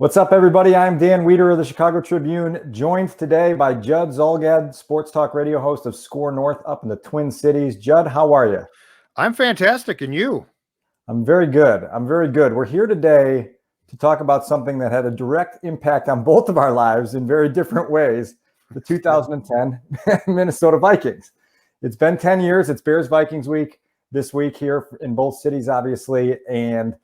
What's up, everybody? I'm Dan Wiederer of the Chicago Tribune, joined today by Judd Zulgad, sports talk radio host of Score North up in the Twin Cities. Judd, how are you? I'm fantastic, and you? I'm very good. We're here today to talk about something that had a direct impact on both of our lives in very different ways, the 2010 Minnesota Vikings. It's been 10 years. It's Bears-Vikings week this week here in both cities, obviously, and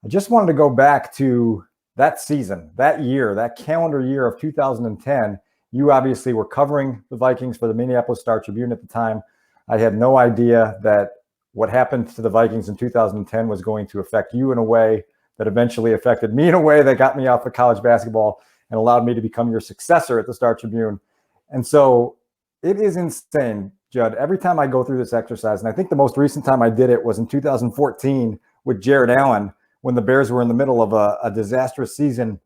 I just wanted to go back to that season, that year, that calendar year of 2010. You obviously were covering the Vikings for the Minneapolis Star-Tribune at the time. I had no idea that what happened to the Vikings in 2010 was going to affect you in a way that eventually affected me in a way that got me off of college basketball and allowed me to become your successor at the Star-Tribune. And so it is insane, Judd. Every time I go through this exercise, and I think the most recent time I did it was in 2014 with Jared Allen, when the Bears were in the middle of a disastrous season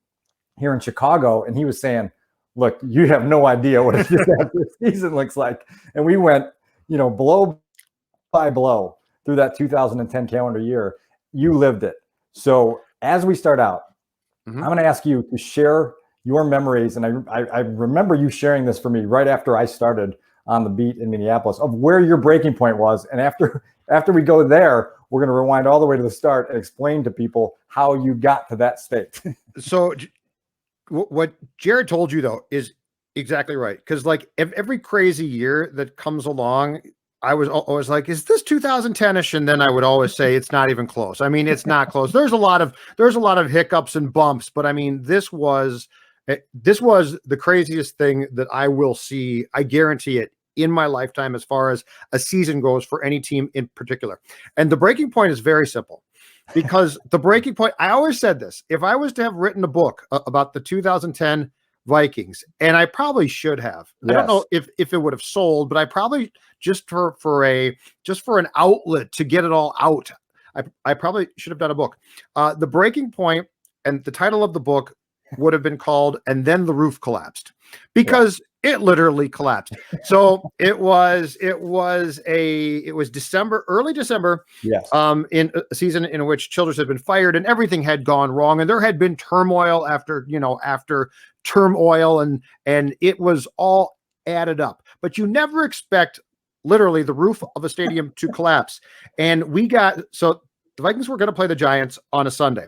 here in Chicago. And he was saying, look, you have no idea what a disastrous season looks like. And we went, blow by blow through that 2010 calendar year. You lived it. So as we start out, I'm going to ask you to share your memories. And I remember you sharing this for me right after I started on the beat in Minneapolis of where your breaking point was. And after we go there, we're going to rewind all the way to the start and explain to people how you got to that state. So what Jared told you, though, is exactly right. Because like every crazy year that comes along, I was always like, is this 2010-ish? And then I would always say it's not even close. I mean, it's not close. There's a lot of hiccups and bumps, but I mean, this was the craziest thing that I will see. I guarantee it, in my lifetime, as far as a season goes for any team in particular. And the breaking point is very simple, because the breaking point, I always said this, if I was to have written a book about the 2010 Vikings, and I probably should have, yes. I don't know if it would have sold, but I probably just for an outlet to get it all out, I probably should have done a book. The breaking point, and the title of the book would have been called "And Then the Roof Collapsed," because it literally collapsed. So it was December, early December, yes. In a season in which Childress had been fired and everything had gone wrong, and there had been turmoil after turmoil, and it was all added up. But you never expect literally the roof of a stadium to collapse. And so the Vikings were going to play the Giants on a Sunday.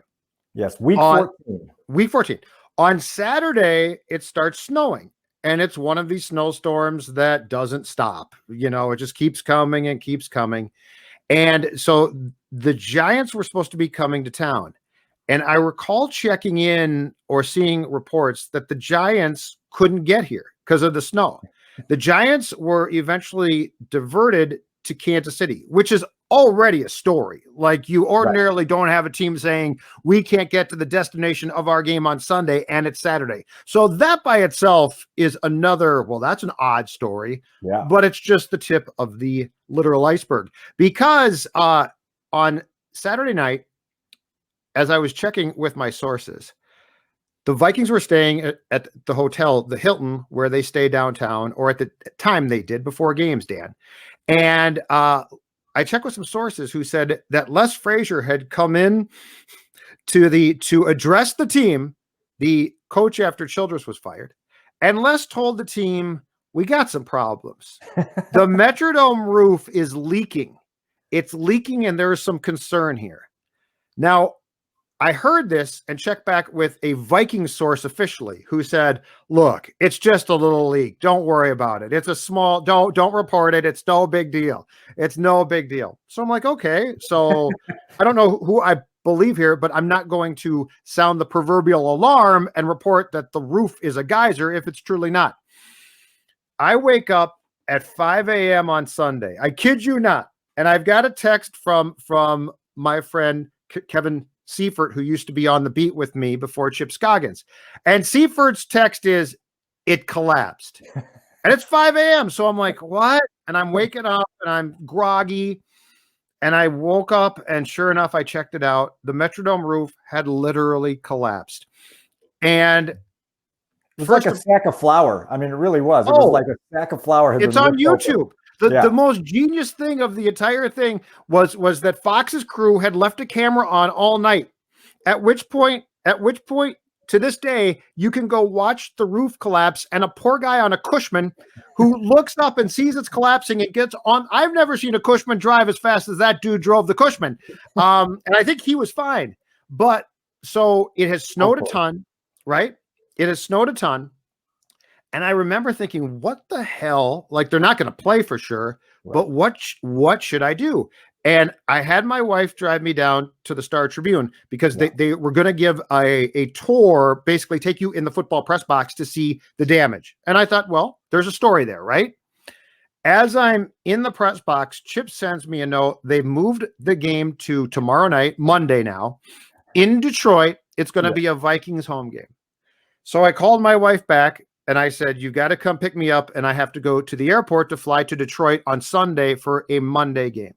Yes, week 14. Week 14. On Saturday, it starts snowing. And it's one of these snowstorms that doesn't stop. It just keeps coming and keeps coming. And so the Giants were supposed to be coming to town. And I recall checking in or seeing reports that the Giants couldn't get here because of the snow. The Giants were eventually diverted to Kansas City, which is already a story. Like, you ordinarily don't have a team saying we can't get to the destination of our game on Sunday and it's Saturday. So that by itself is that's an odd story, but it's just the tip of the literal iceberg, because on Saturday night, as I was checking with my sources, the Vikings were staying at the hotel, the Hilton, where they stay downtown, or at the time they did before games, Dan. And I checked with some sources who said that Les Frazier had come in to address the team, the coach, after Childress was fired. And Les told the team, we got some problems. The Metrodome roof is leaking. It's leaking, and there is some concern here. Now, I heard this and checked back with a Viking source officially who said, look, it's just a little leak. Don't worry about it. It's a small, don't report it. It's no big deal. It's no big deal. So I'm like, okay. So I don't know who I believe here, but I'm not going to sound the proverbial alarm and report that the roof is a geyser if it's truly not. I wake up at 5 a.m. on Sunday. I kid you not. And I've got a text from my friend, Kevin Seifert, who used to be on the beat with me before Chip Scoggins. And Seifert's text is, it collapsed. And it's 5 a.m. So I'm like, what? And I'm waking up and I'm groggy. And I woke up, and sure enough, I checked it out. The Metrodome roof had literally collapsed. And it was like a sack of flour. I mean, it really was. It was like a sack of flour. It's on YouTube. The most genius thing of the entire thing was that Fox's crew had left a camera on all night, at which point to this day, you can go watch the roof collapse and a poor guy on a Cushman who looks up and sees it's collapsing and gets on. I've never seen a Cushman drive as fast as that dude drove the Cushman. And I think he was fine. But so it has snowed a ton, right? It has snowed a ton. And I remember thinking, what the hell? Like, they're not going to play for sure, but what should I do? And I had my wife drive me down to the Star Tribune because they were going to give a tour, basically take you in the football press box to see the damage. And I thought, well, there's a story there, right? As I'm in the press box, Chip sends me a note. They've moved the game to tomorrow night, Monday now. In Detroit, it's going to be a Vikings home game. So I called my wife back and I said, you got to come pick me up. And I have to go to the airport to fly to Detroit on Sunday for a Monday game.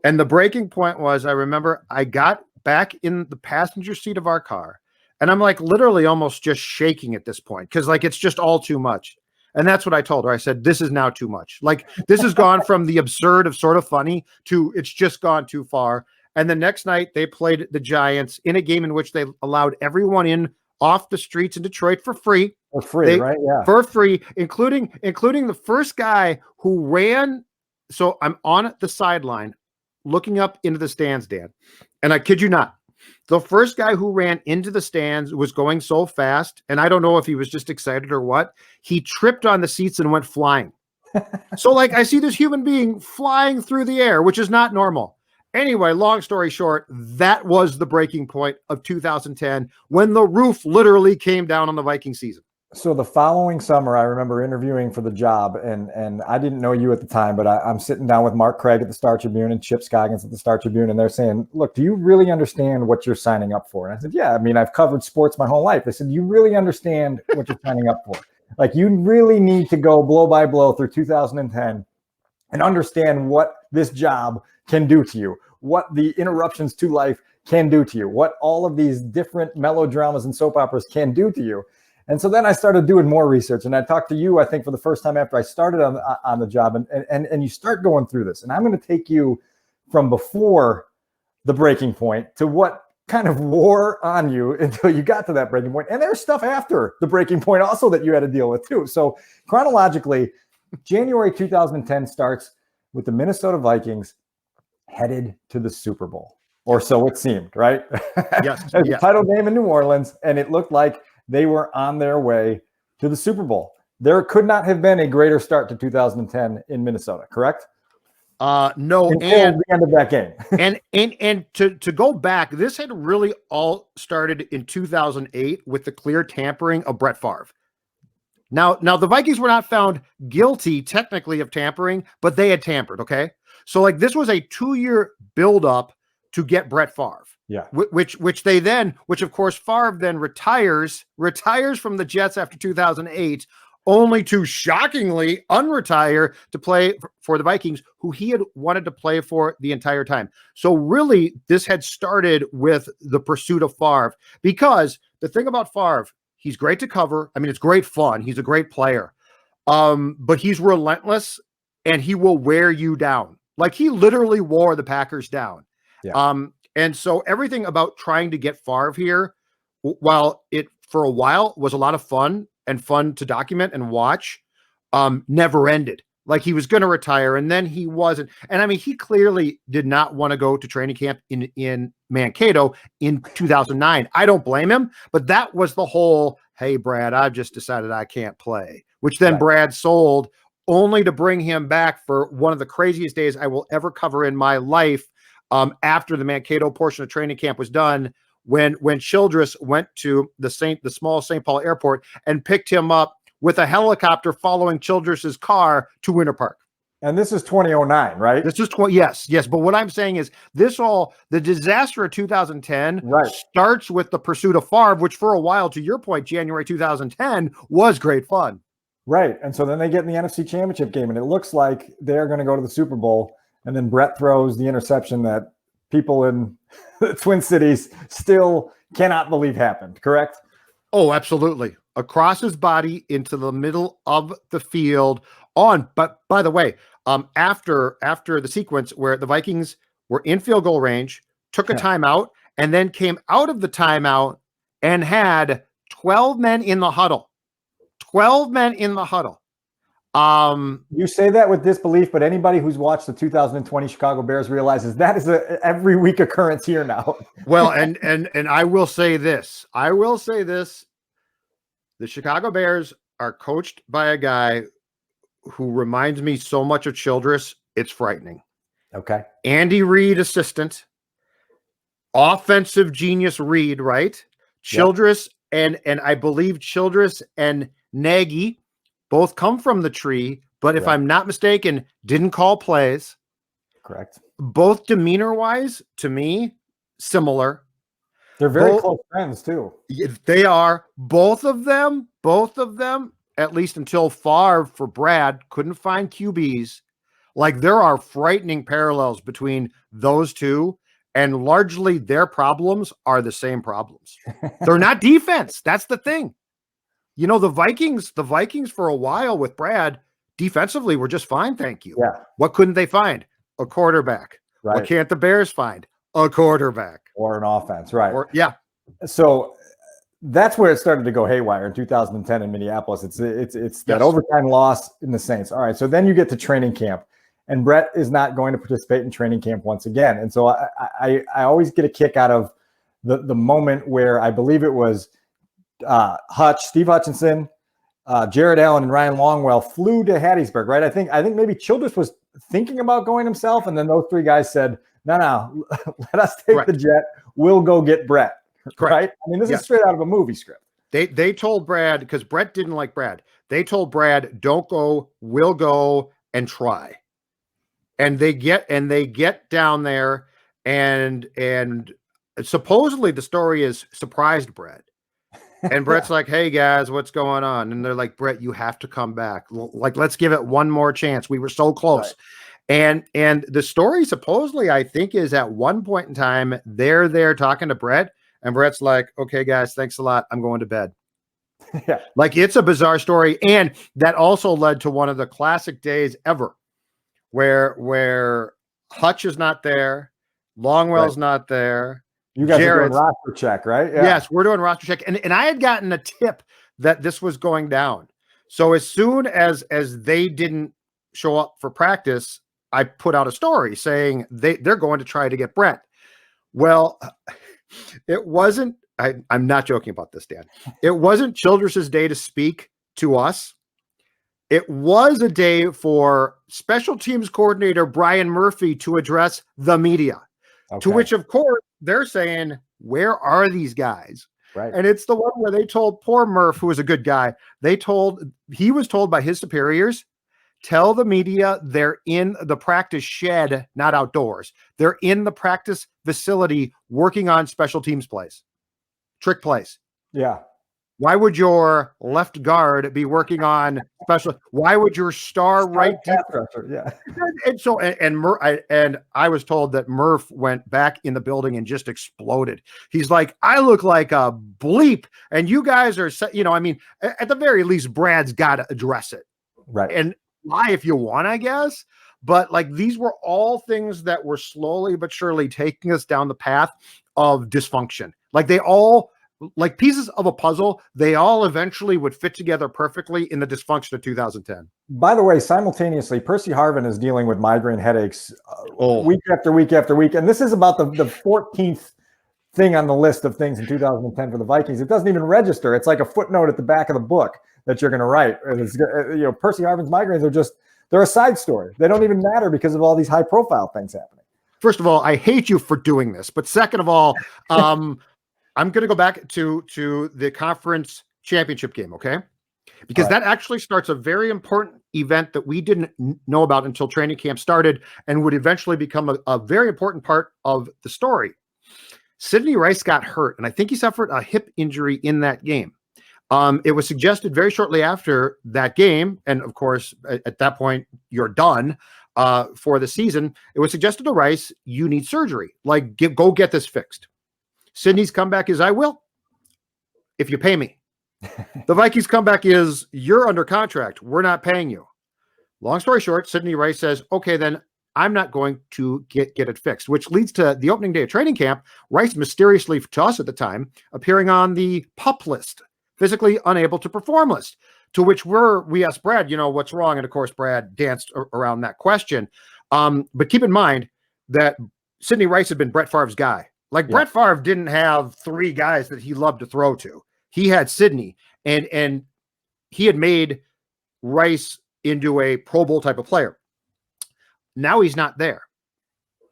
And the breaking point was, I remember I got back in the passenger seat of our car and I'm like literally almost just shaking at this point because like it's just all too much. And that's what I told her. I said, this is now too much. Like this has gone from the absurd of sort of funny to it's just gone too far. And the next night they played the Giants in a game in which they allowed everyone in off the streets in Detroit for free. Right? Yeah. For free, including the first guy who ran. So I'm on the sideline looking up into the stands, Dan. And I kid you not, the first guy who ran into the stands was going so fast, and I don't know if he was just excited or what, he tripped on the seats and went flying. So like I see this human being flying through the air, which is not normal. Anyway, long story short, that was the breaking point of 2010 when the roof literally came down on the Viking season. So the following summer, I remember interviewing for the job, and I didn't know you at the time, but I'm sitting down with Mark Craig at the Star Tribune and Chip Scoggins at the Star Tribune, and they're saying, look, do you really understand what you're signing up for? And I said, yeah, I mean, I've covered sports my whole life. They said, you really understand what you're signing up for? Like, you really need to go blow by blow through 2010 and understand what this job can do to you, what the interruptions to life can do to you, what all of these different melodramas and soap operas can do to you. And so then I started doing more research, and I talked to you, I think, for the first time after I started on the job, and you start going through this. And I'm going to take you from before the breaking point to what kind of wore on you until you got to that breaking point. And there's stuff after the breaking point also that you had to deal with too. So chronologically, January 2010 starts with the Minnesota Vikings headed to the Super Bowl, or so it seemed, right? Yes. The title game in New Orleans, and it looked like they were on their way to the Super Bowl. There could not have been a greater start to 2010 in Minnesota, correct? No, and and the end of that game. and to go back, this had really all started in 2008 with the clear tampering of Brett Favre. Now the Vikings were not found guilty technically of tampering, but they had tampered. Okay, so like this was a 2-year buildup to get Brett Favre. Yeah. Which of course Favre then retires from the Jets after 2008, only to shockingly unretire to play for the Vikings, who he had wanted to play for the entire time. So really, this had started with the pursuit of Favre, because the thing about Favre, he's great to cover. I mean, it's great fun. He's a great player, but he's relentless and he will wear you down. Like he literally wore the Packers down. Yeah. And so everything about trying to get Favre here, while it for a while was a lot of fun and fun to document and watch, never ended. Like he was going to retire and then he wasn't. And I mean, he clearly did not want to go to training camp in Mankato in 2009. I don't blame him, but that was the whole, hey, Brad, I've just decided I can't play, which then Brad sold, only to bring him back for one of the craziest days I will ever cover in my life. After the Mankato portion of training camp was done, when Childress went to the small St. Paul airport and picked him up with a helicopter following Childress's car to Winter Park. And this is 2009, right? This is yes. But what I'm saying is the disaster of 2010 starts with the pursuit of Favre, which for a while, to your point, January 2010 was great fun. Right. And so then they get in the NFC Championship game, and it looks like they're going to go to the Super Bowl. And then Brett throws the interception that people in the Twin Cities still cannot believe happened, correct? Oh, absolutely. Across his body into the middle of the field but by the way, after the sequence where the Vikings were in field goal range, took a timeout, and then came out of the timeout and had 12 men in the huddle. 12 men in the huddle. You say that with disbelief, but anybody who's watched the 2020 Chicago Bears realizes that is a every week occurrence here now. Well, and I will say this. The Chicago Bears are coached by a guy who reminds me so much of Childress. It's frightening. Okay. Andy Reid assistant, offensive genius Reid, right? Childress and I believe Childress and Nagy both come from the tree, but if I'm not mistaken, didn't call plays. Correct. Both demeanor-wise, to me, similar. They're very close friends too. They are. Both of them, at least until Favre for Brad, couldn't find QBs. Like, there are frightening parallels between those two, and largely their problems are the same problems. They're not defense. That's the thing. You know, the Vikings for a while with Brad defensively were just fine. Thank you. Yeah. What couldn't they find? A quarterback. Right. What can't the Bears find? A quarterback. Or an offense. Right. So that's where it started to go haywire in 2010 in Minneapolis. It's that overtime loss in the Saints. All right. So then you get to training camp, and Brett is not going to participate in training camp once again. And so I always get a kick out of the moment where I believe it was Steve Hutchinson, Jared Allen, and Ryan Longwell flew to Hattiesburg, right? I think maybe Childress was thinking about going himself, and then those three guys said, no, let us take the jet. We'll go get Brett. Correct. Right? I mean, this is straight out of a movie script. They told Brad, because Brett didn't like Brad, they told Brad, don't go, we'll go and try. And they get down there, and supposedly the story is surprised Brett. And Brett's like, hey guys, what's going on? And they're like, Brett, you have to come back. Like, let's give it one more chance. We were so close. Right. And the story supposedly, I think, is at one point in time, they're there talking to Brett, and Brett's like, okay, guys, thanks a lot. I'm going to bed. Yeah. Like, it's a bizarre story. And that also led to one of the classic days ever where Hutch is not there. Longwell's not there. You guys are doing roster check, right? Yeah. Yes, we're doing roster check. And I had gotten a tip that this was going down. So as soon as they didn't show up for practice, I put out a story saying they're going to try to get Brett. Well, it wasn't, I'm not joking about this, Dan. It wasn't Childress's day to speak to us. It was a day for special teams coordinator Brian Murphy to address the media. Okay. To which, of course, they're saying, where are these guys? Right. And it's the one where they told poor Murph, who was a good guy, he was told by his superiors, tell the media they're in the practice shed, not outdoors. They're in the practice facility working on special teams plays, trick plays. Yeah. Why would your left guard be working on special? Why would your star right? Yeah. And so, and I was told that Murph went back in the building and just exploded. He's like, I look like a bleep, and you guys are, I mean, at the very least, Brad's got to address it. Right. And lie if you want, I guess. But like, these were all things that were slowly but surely taking us down the path of dysfunction. Like, they all, like pieces of a puzzle, they all eventually would fit together perfectly in the dysfunction of 2010. By the way, simultaneously, Percy Harvin is dealing with migraine headaches week after week after week. And this is about the 14th thing on the list of things in 2010 for the Vikings. It doesn't even register. It's like a footnote at the back of the book that you're going to write. Percy Harvin's migraines are they're a side story. They don't even matter because of all these high profile things happening. First of all, I hate you for doing this. But second of all, I'm going to go back to the conference championship game, okay? Because that actually starts a very important event that we didn't know about until training camp started and would eventually become a very important part of the story. Sidney Rice got hurt, and I think he suffered a hip injury in that game. It was suggested very shortly after that game, and of course, at that point, you're done for the season. It was suggested to Rice, you need surgery. Like, go get this fixed. Sidney's comeback is, I will, if you pay me. The Vikings' comeback is, you're under contract. We're not paying you. Long story short, Sidney Rice says, okay, then I'm not going to get it fixed, which leads to the opening day of training camp. Rice mysteriously, to us at the time, appearing on the PUP list, physically unable to perform list, to which we asked Brad, what's wrong? And of course, Brad danced around that question. But keep in mind that Sidney Rice had been Brett Favre's guy. Like Brett Favre didn't have three guys that he loved to throw to. He had Sidney, and he had made Rice into a Pro Bowl type of player. Now he's not there.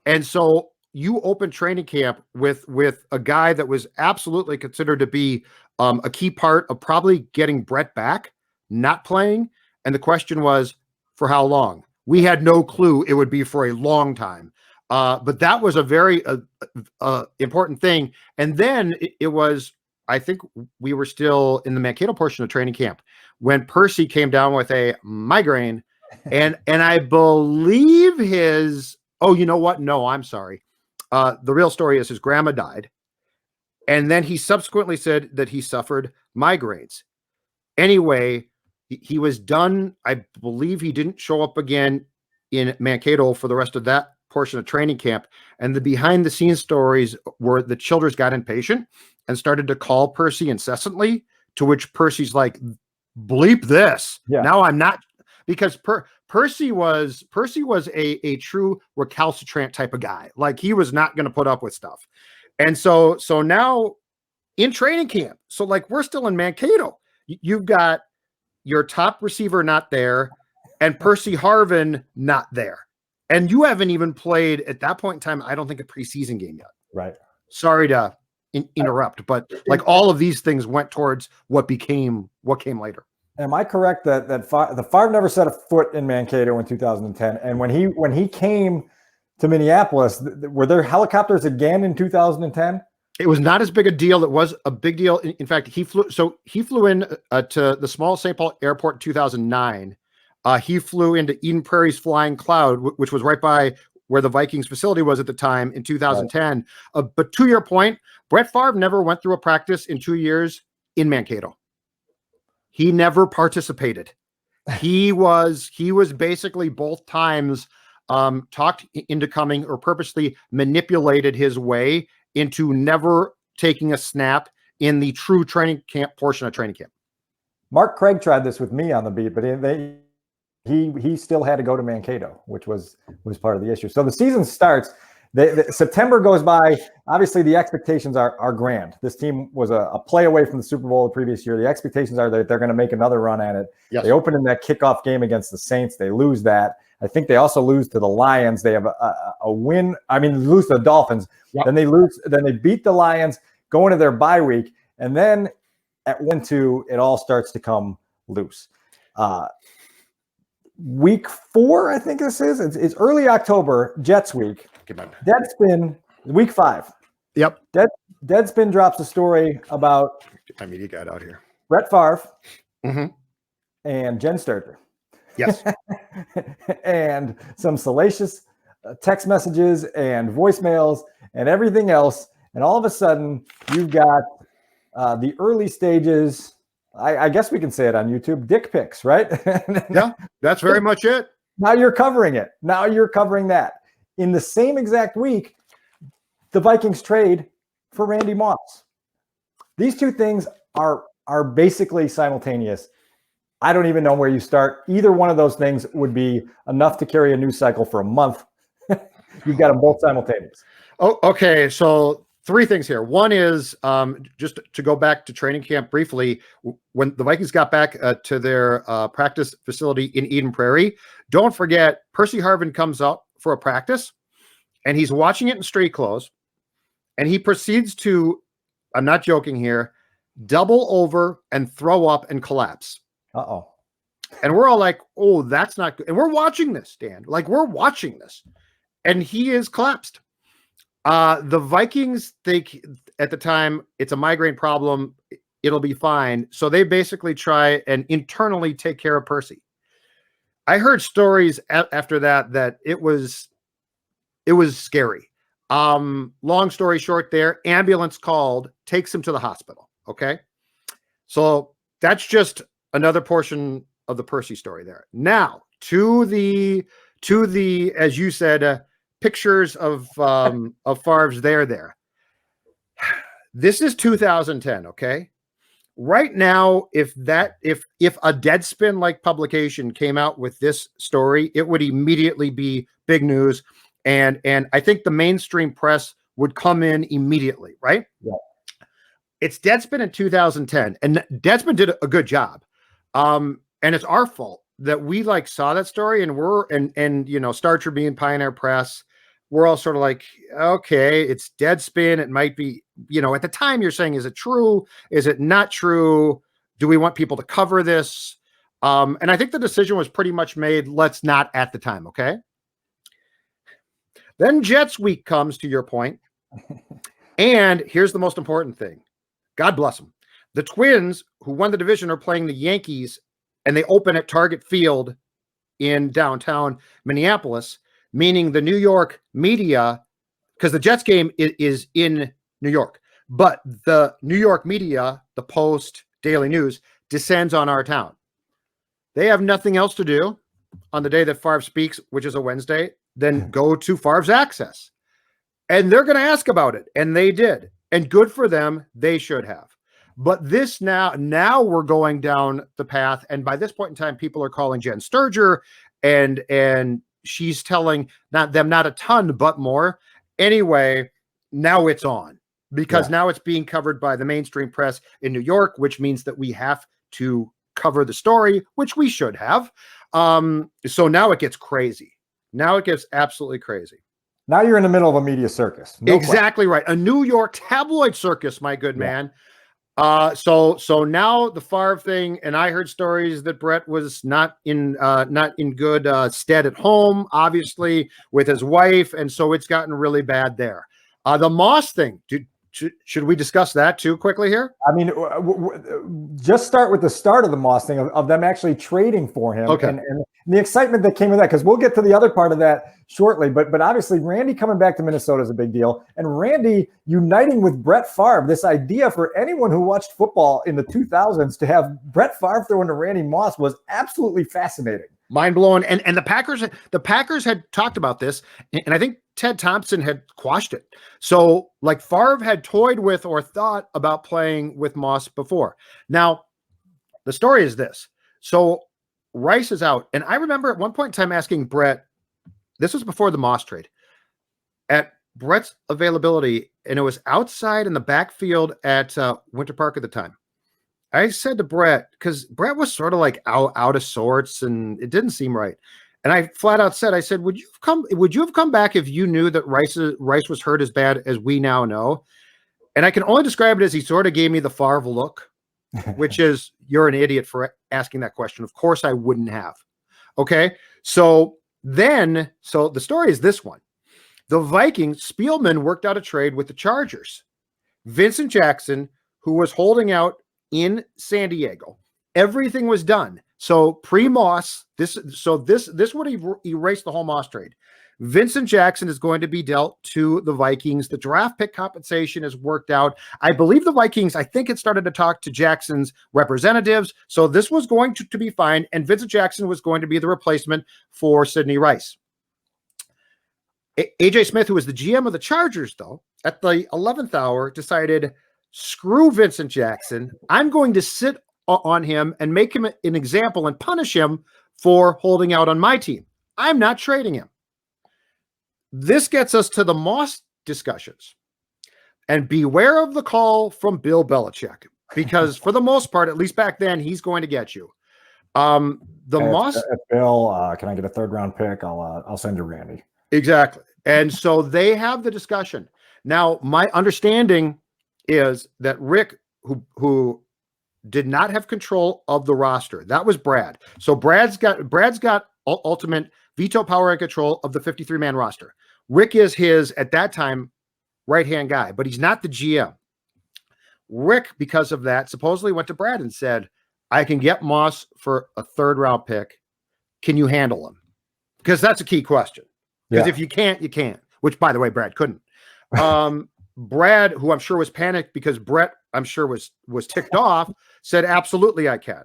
And so you open training camp with a guy that was absolutely considered to be a key part of probably getting Brett back, not playing. And the question was, for how long? We had no clue it would be for a long time. But that was a very important thing. And then it was, I think we were still in the Mankato portion of training camp when Percy came down with a migraine, and I believe you know what? No, I'm sorry. The real story is his grandma died. And then he subsequently said that he suffered migraines. Anyway, he was done. I believe he didn't show up again in Mankato for the rest of that portion of training camp. And the behind the scenes stories were the Childers got impatient and started to call Percy incessantly, to which Percy's like, bleep this. Yeah. Now I'm not, because Percy was a true recalcitrant type of guy. Like, he was not going to put up with stuff. And so now in training camp, so like we're still in Mankato, you've got your top receiver not there and Percy Harvin not there. And you haven't even played at that point in time, I don't think, a preseason game yet. Right. Sorry to interrupt, but like all of these things went towards what came later. Am I correct that the Favre never set a foot in Mankato in 2010? And when he came to Minneapolis, were there helicopters again in 2010? It was not as big a deal. It was a big deal. In fact, he flew in to the small St. Paul airport in 2009. He flew into Eden Prairie's Flying Cloud, which was right by where the Vikings facility was at the time, in 2010. Right. But to your point, Brett Favre never went through a practice in 2 years in Mankato. He never participated. He was basically both times talked into coming, or purposely manipulated his way into never taking a snap in the true training camp portion of training camp. Mark Craig tried this with me on the beat, but he still had to go to Mankato, which was part of the issue. So the season starts. September goes by. Obviously, the expectations are grand. This team was a play away from the Super Bowl the previous year. The expectations are that they're going to make another run at it. Yes. They open in that kickoff game against the Saints. They lose that. I think they also lose to the Lions. They have a win. I mean, lose to the Dolphins. Yep. Then they lose. Then they beat the Lions, go into their bye week, and then at 1-2, it all starts to come loose. Week 4, I think this is. It's early October, Jets week. Deadspin, week 5. Yep. Deadspin drops a story about my media guide out here. Brett Favre and Jen Sturger. Yes. And some salacious text messages and voicemails and everything else. And all of a sudden, you've got the early stages. I guess we can say it on YouTube, dick pics, right? Yeah, that's very much it. Now you're covering it. Now you're covering that. In the same exact week, the Vikings trade for Randy Moss. These two things are basically simultaneous. I don't even know where you start. Either one of those things would be enough to carry a news cycle for a month. You've got them both simultaneous. Oh, okay. So 3 things here. One is just to go back to training camp briefly. When the Vikings got back to their practice facility in Eden Prairie, don't forget Percy Harvin comes up for a practice, and he's watching it in street clothes, and he proceeds to, I'm not joking here, double over and throw up and collapse. Uh-oh. And we're all like, oh, that's not good. And we're watching this, Dan. Like, we're watching this. And he is collapsed. The Vikings think at the time it's a migraine problem. It'll be fine. So they basically try and internally take care of Percy. I heard stories after that it was scary. Long story short there, ambulance called, takes him to the hospital. Okay. So that's just another portion of the Percy story there. Now to the to the, as you said, pictures of Favre's there. This is 2010, okay? Right now, if a Deadspin like publication came out with this story, it would immediately be big news, and I think the mainstream press would come in immediately, right? Yeah. It's Deadspin in 2010, and Deadspin did a good job, and it's our fault that we like saw that story, and you know, Star Tribune, Pioneer Press, we're all sort of like, okay, it's Deadspin. It might be, you know, at the time you're saying, is it true? Is it not true? Do we want people to cover this? And I think the decision was pretty much made, let's not at the time, okay? Then Jets week comes, to your point. And here's the most important thing. God bless them. The Twins, who won the division, are playing the Yankees, and they open at Target Field in downtown Minneapolis, meaning the New York media, because the Jets game is in New York, but the New York media, the Post, Daily News, descends on our town. They have nothing else to do on the day that Favre speaks, which is a Wednesday, than go to Favre's Access. And they're going to ask about it. And they did. And good for them. They should have. But this now we're going down the path. And by this point in time, people are calling Jen Sturger, and she's telling them not a ton, but more. Anyway, now it's on, because now it's being covered by the mainstream press in New York, which means that we have to cover the story, which we should have. So now it gets crazy. Now it gets absolutely crazy. Now you're in the middle of a media circus. Exactly right. A New York tabloid circus, my good man. So now the Favre thing, and I heard stories that Brett was not in good stead at home, obviously, with his wife, and so it's gotten really bad there. The Moss thing, should we discuss that too quickly here? I mean, just start with the start of the Moss thing, of them actually trading for him, and the excitement that came with that, because we'll get to the other part of that shortly. But obviously, Randy coming back to Minnesota is a big deal, and Randy uniting with Brett Favre. This idea for anyone who watched football in the 2000s to have Brett Favre throw into Randy Moss was absolutely fascinating. Mind blowing. And the Packers had talked about this, and I think Ted Thompson had quashed it. So like Favre had toyed with or thought about playing with Moss before. Now, the story is this. So Rice is out. And I remember at one point in time asking Brett, this was before the Moss trade, at Brett's availability, and it was outside in the backfield at Winter Park at the time. I said to Brett, because Brett was sort of like out of sorts and it didn't seem right. And I flat out said, I said, would you have come back if you knew that Rice was hurt as bad as we now know? And I can only describe it as he sort of gave me the Favre look, which is, you're an idiot for asking that question. Of course I wouldn't have. Okay. So the story is this one. The Vikings, Spielman worked out a trade with the Chargers. Vincent Jackson, who was holding out in San Diego, everything was done. So pre-Moss, this would erase the whole Moss trade. Vincent Jackson is going to be dealt to the Vikings. The draft pick compensation is worked out. I believe the Vikings, I think it started to talk to Jackson's representatives. So this was going to be fine. And Vincent Jackson was going to be the replacement for Sidney Rice. AJ Smith, who was the GM of the Chargers, though, at the 11th hour decided, screw Vincent Jackson. I'm going to sit on him and make him an example and punish him for holding out on my team. I'm not trading him. This gets us to the Moss discussions. And beware of the call from Bill Belichick, because for the most part, at least back then, he's going to get you. Moss. Bill, can I get a 3rd round pick? I'll send you Randy. Exactly. And so they have the discussion. Now, my understanding is that Rick, who did not have control of the roster, that was Brad. So Brad's got ultimate veto power and control of the 53-man roster. Rick is his, at that time, right-hand guy, but he's not the GM. Rick, because of that, supposedly went to Brad and said, I can get Moss for a 3rd round pick. Can you handle him? Because that's a key question. Because if you can't, you can't. Which, by the way, Brad couldn't. Brad, who I'm sure was panicked because Brett, I'm sure was ticked off, said, absolutely I can.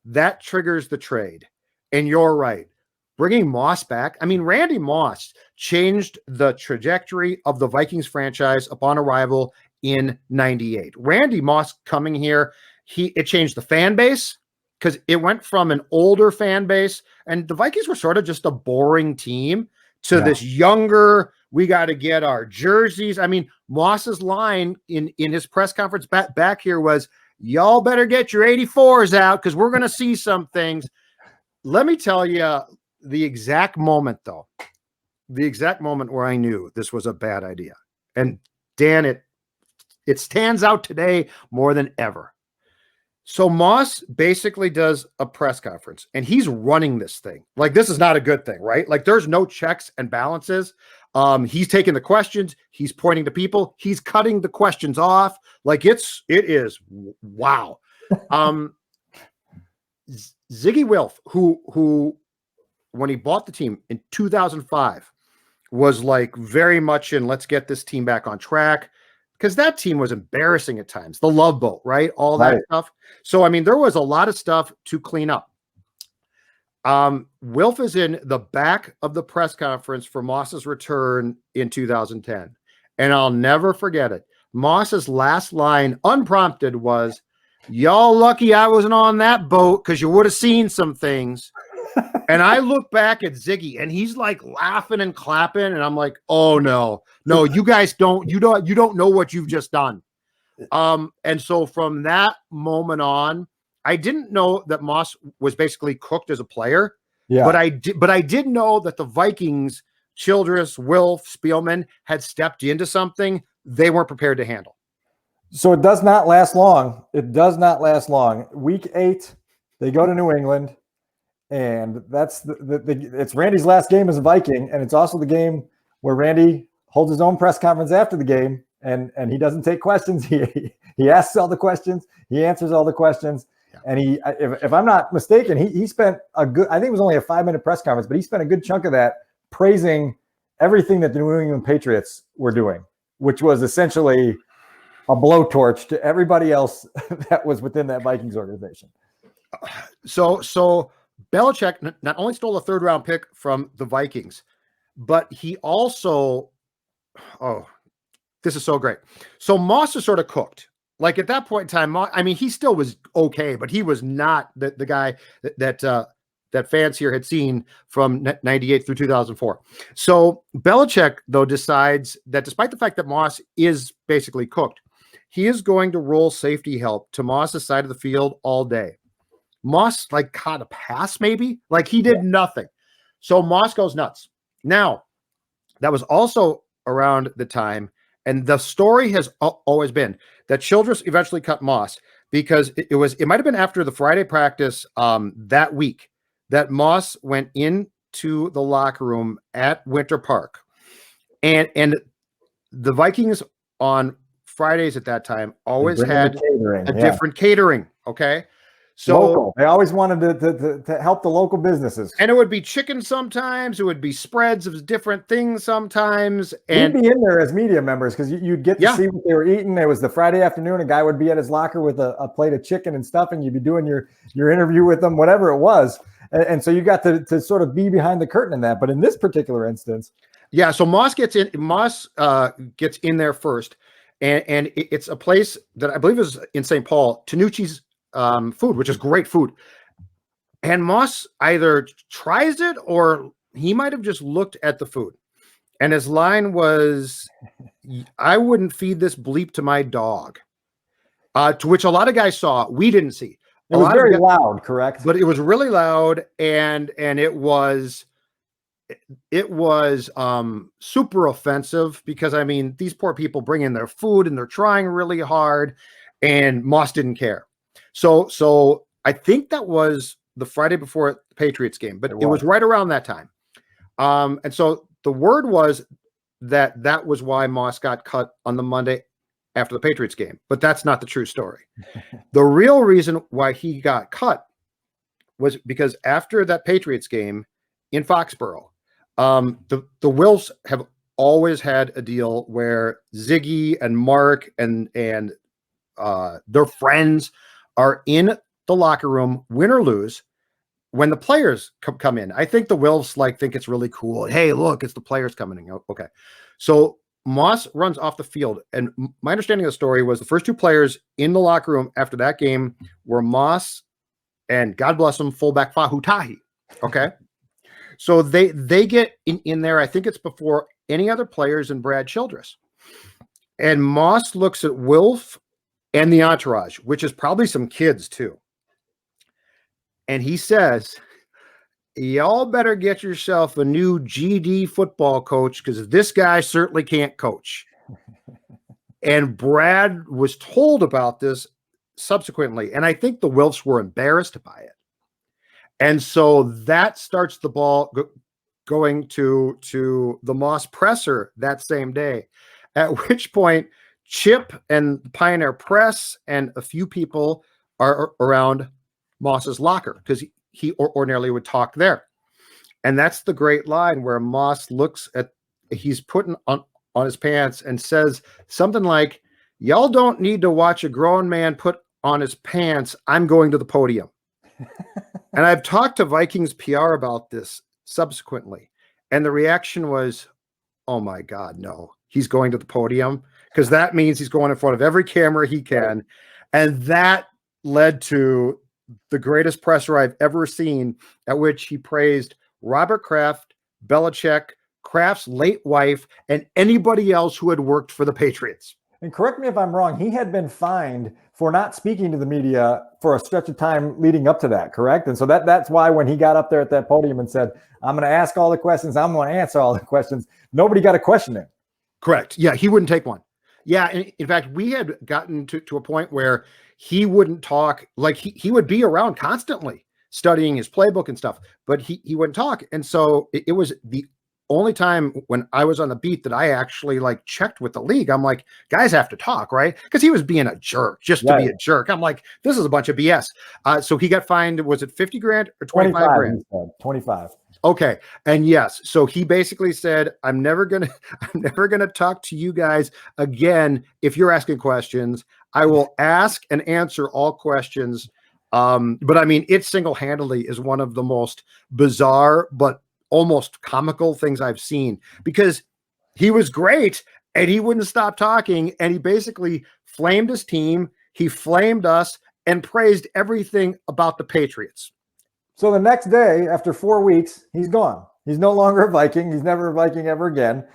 That triggers the trade. And you're right. bringing Moss back. I mean, Randy Moss changed the trajectory of the Vikings franchise upon arrival in 98. Randy Moss coming here, it changed the fan base because it went from an older fan base, and the Vikings were sort of just a boring team to this younger, we got to get our jerseys. I mean, Moss's line in his press conference back here was, y'all better get your 84s out because we're going to see some things. Let me tell you the exact moment, though, the exact moment where I knew this was a bad idea. And Dan, it stands out today more than ever. So Moss basically does a press conference, and he's running this thing. Like, this is not a good thing, right? Like, there's no checks and balances. He's taking the questions. He's pointing to people. He's cutting the questions off. Like, it is wow. Ziggy Wilf, who when he bought the team in 2005 was like very much in, let's get this team back on track. Because that team was embarrassing at times. The Love Boat, right? All that stuff. So, I mean, there was a lot of stuff to clean up. Wilf is in the back of the press conference for Moss's return in 2010. And I'll never forget it. Moss's last line, unprompted, was, y'all lucky I wasn't on that boat because you would have seen some things. And I look back at Ziggy, and he's like laughing and clapping, and I'm like, "Oh no, you guys don't know what you've just done." And so from that moment on, I didn't know that Moss was basically cooked as a player. Yeah, but I did know that the Vikings, Childress, Wilf, Spielman had stepped into something they weren't prepared to handle. So it does not last long. It does not last long. Week 8, they go to New England. And that's it's Randy's last game as a Viking, and it's also the game where Randy holds his own press conference after the game, and he doesn't take questions. He asks all the questions, he answers all the questions, and if I'm not mistaken, he spent a good, I think it was only a 5-minute press conference, but he spent a good chunk of that praising everything that the New England Patriots were doing, which was essentially a blowtorch to everybody else that was within that Vikings organization. So Belichick not only stole a 3rd-round pick from the Vikings, but he also, this is so great. So Moss is sort of cooked. Like, at that point in time, I mean, he still was okay, but he was not the guy that fans here had seen from 98 through 2004. So Belichick, though, decides that despite the fact that Moss is basically cooked, he is going to roll safety help to Moss's side of the field all day. Moss like caught a pass, maybe, like he did nothing. So Moss goes nuts. Now, that was also around the time, and the story has always been that Childress eventually cut Moss because it might have been after the Friday practice that week that Moss went into the locker room at Winter Park, and the Vikings on Fridays at that time always had a different catering. Okay. So local. They always wanted to help the local businesses. And it would be chicken sometimes. It would be spreads of different things sometimes. And we'd be in there as media members because you'd get to see what they were eating. It was the Friday afternoon. A guy would be at his locker with a plate of chicken and stuff, and you'd be doing your interview with them, whatever it was. And so you got to sort of be behind the curtain in that. But in this particular instance. Yeah, so Moss gets in there first. And it's a place that I believe is in St. Paul, Tanucci's food, which is great food. And Moss either tries it or he might have just looked at the food. And his line was, I wouldn't feed this bleep to my dog. To which a lot of guys saw. We didn't see. It was very loud, correct? But it was really loud, and it was super offensive because, I mean, these poor people bring in their food and they're trying really hard, and Moss didn't care. So I think that was the Friday before the Patriots game, but it was right around that time. And so the word was that was why Moss got cut on the Monday after the Patriots game, but that's not the true story. The real reason why he got cut was because after that Patriots game in Foxborough, the Wilfs have always had a deal where Ziggy and Mark and their friends are in the locker room, win or lose, when the players come in, I think the Wilfs think it's really cool. Hey, look, it's the players coming in. Okay. So Moss runs off the field. And my understanding of the story was the first two players in the locker room after that game were Moss and, God bless him, fullback Fahutahi. Okay. So they get in there. I think it's before any other players and Brad Childress. And Moss looks at Wilf and the entourage, which is probably some kids too. And he says, y'all better get yourself a new GD football coach because this guy certainly can't coach. And Brad was told about this subsequently. And I think the Wilfs were embarrassed by it. And so that starts the ball going to the Moss presser that same day, at which point Chip and the Pioneer Press and a few people are around Moss's locker because he ordinarily would talk there. And that's the great line where Moss looks at, he's putting on his pants and says something like, y'all don't need to watch a grown man put on his pants. I'm going to the podium. And I've talked to Vikings PR about this subsequently. And the reaction was, oh my God, no, he's going to the podium, because that means he's going in front of every camera he can. And that led to the greatest presser I've ever seen, at which he praised Robert Kraft, Belichick, Kraft's late wife, and anybody else who had worked for the Patriots. And correct me if I'm wrong, he had been fined for not speaking to the media for a stretch of time leading up to that, correct? And so that's why when he got up there at that podium and said, I'm going to ask all the questions, I'm going to answer all the questions, nobody got a question in. Correct. Yeah, he wouldn't take one. Yeah, in fact, we had gotten to a point where he wouldn't talk. Like he would be around constantly studying his playbook and stuff, but he wouldn't talk. And so it was the only time when I was on the beat that I actually checked with the league. I'm like, guys have to talk, right? Because he was being a jerk just to be a jerk. I'm like, this is a bunch of BS. So he got fined, was it 50 grand or 25 grand? 25. Okay. And yes, so he basically said, I'm never gonna talk to you guys again if you're asking questions. I will ask and answer all questions. But I mean, it single-handedly is one of the most bizarre but almost comical things I've seen, because he was great and he wouldn't stop talking, and he basically flamed his team, he flamed us, and praised everything about the Patriots. So the next day, after 4 weeks, he's gone. He's no longer a Viking. He's never a Viking ever again.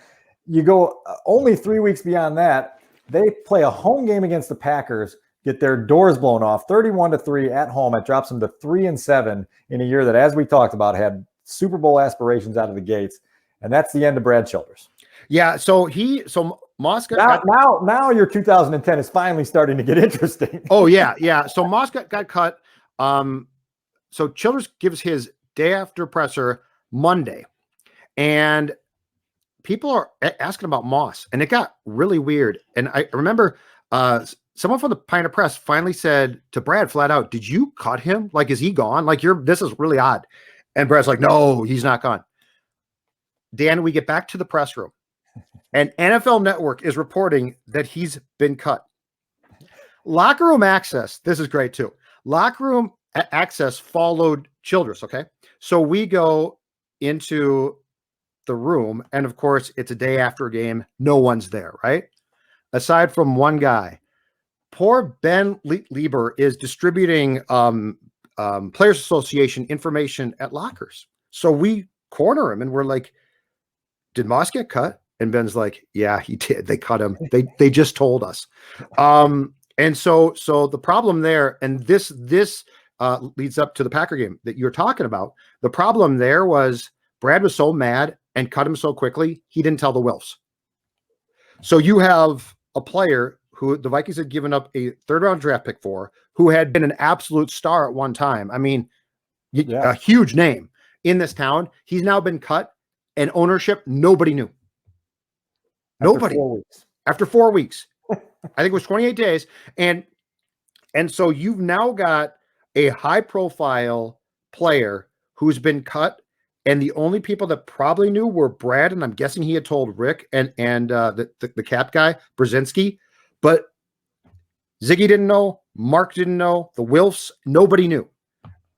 You go only 3 weeks beyond that, they play a home game against the Packers, get their doors blown off 31-3 at home. It drops them to 3-7 in a year that, as we talked about, had Super Bowl aspirations out of the gates. And that's the end of Brad Childress. Yeah. So Moss got now your 2010 is finally starting to get interesting. Oh yeah. Yeah. So Moss got cut. So Childress gives his day after presser Monday, and people are asking about Moss, and it got really weird. And I remember someone from the Pioneer Press finally said to Brad flat out, did you cut him? Like, is he gone? Like, this is really odd. And Brad's like, no, he's not gone. Dan, we get back to the press room, and NFL Network is reporting that he's been cut. Locker room access, this is great too. Locker room access followed Childress, okay? So we go into the room, and of course, it's a day after a game. No one's there, right? Aside from one guy. Poor Ben Lieber is distributing Players Association information at lockers. So we corner him, and we're like, did Moss get cut? And Ben's like, yeah, he did. They cut him. They just told us. And so the problem there, and this leads up to the Packer game that you're talking about. The problem there was Brad was so mad and cut him so quickly, he didn't tell the Wilfs. So you have a player who the Vikings had given up a third-round draft pick for, who had been an absolute star at one time. I mean, a huge name in this town. He's now been cut, and ownership, nobody knew. Nobody. After 4 weeks. I think it was 28 days. And so you've now got a high-profile player who's been cut, and the only people that probably knew were Brad, and I'm guessing he had told Rick and the cap guy, Brzezinski. But Ziggy didn't know. Mark didn't know. The Wilfs, nobody knew.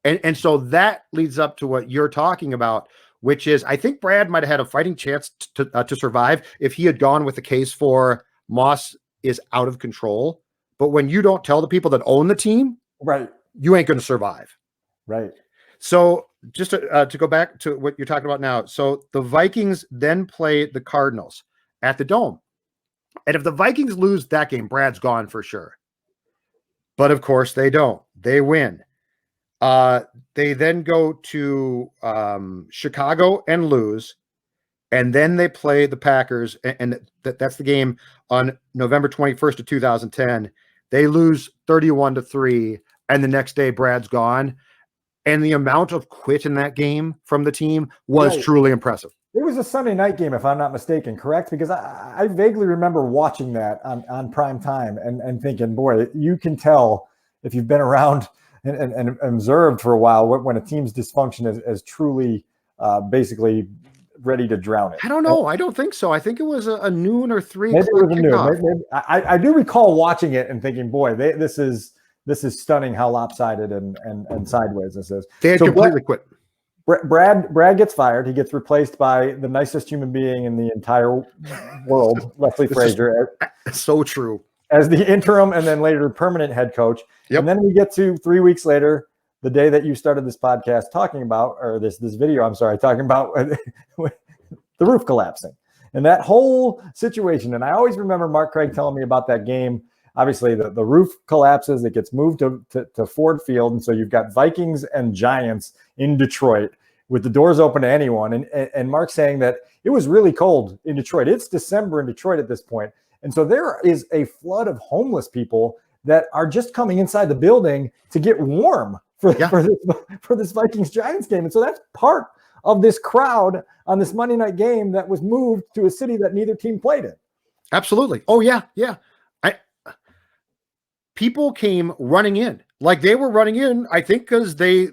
And so that leads up to what you're talking about, which is I think Brad might have had a fighting chance to survive if he had gone with the case for Moss is out of control. But when you don't tell the people that own the team, Right. you ain't going to survive. Right. So just to go back to what you're talking about now. So the Vikings then play the Cardinals at the Dome. And if the Vikings lose that game, Brad's gone for sure. But of course they don't. They win. They then go to Chicago and lose. And then they play the Packers. And that's the game on November 21st of 2010. They lose 31-3. And the next day, Brad's gone. And the amount of quit in that game from the team was truly impressive. It was a Sunday night game, if I'm not mistaken, correct? Because I vaguely remember watching that on prime time and thinking, boy, you can tell if you've been around and observed for a while when a team's dysfunction is truly basically ready to drown it. I don't know. I don't think so. I think it was a noon or 3 maybe o'clock it was kickoff. Maybe, I do recall watching it and thinking, boy, this is stunning how lopsided and sideways this is. They had completely quit. Brad gets fired. He gets replaced by the nicest human being in the entire world, Leslie Frazier. So true. As the interim and then later permanent head coach. Yep. And then we get to 3 weeks later, the day that you started this podcast talking about, or this video, I'm sorry, talking about the roof collapsing and that whole situation. And I always remember Mark Craig telling me about that game. Obviously, the roof collapses. It gets moved to Ford Field. And so you've got Vikings and Giants in Detroit with the doors open to anyone. And Mark saying that it was really cold in Detroit. It's December in Detroit at this point. And so there is a flood of homeless people that are just coming inside the building to get warm for this Vikings-Giants game. And so that's part of this crowd on this Monday night game that was moved to a city that neither team played in. Absolutely. Oh, yeah. Yeah. People came running in. Like they were running in, I think, because they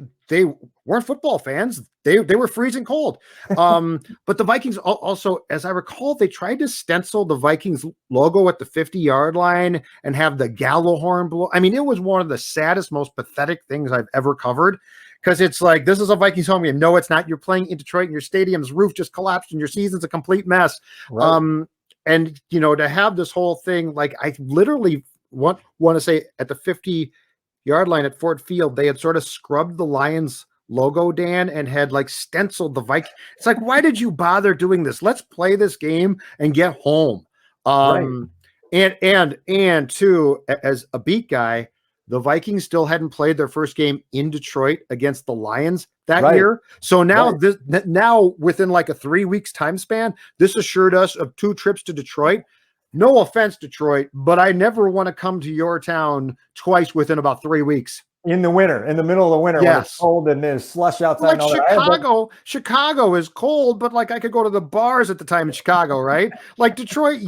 weren't football fans. They were freezing cold. But the Vikings also, as I recall, they tried to stencil the Vikings logo at the 50-yard line and have the gallows horn blow. I mean, it was one of the saddest, most pathetic things I've ever covered. Because it's like, this is a Vikings home game. No, it's not. You're playing in Detroit and your stadium's roof just collapsed and your season's a complete mess. Right. And, to have this whole thing, like I literally want to say at the 50-yard line at Ford Field, they had sort of scrubbed the Lions logo, Dan, and had like stenciled the Vikings. It's like, why did you bother doing this? Let's play this game and get home. Right. And too, as a beat guy, the Vikings still hadn't played their first game in Detroit against the Lions that year. So now now within like a 3 weeks time span, this assured us of 2 trips to Detroit. No offense, Detroit, but I never want to come to your town twice within about 3 weeks. In the winter, in the middle of the winter, when it's cold and there's slush outside. Like Chicago is cold, but like I could go to the bars at the time in Chicago, right? Like Detroit,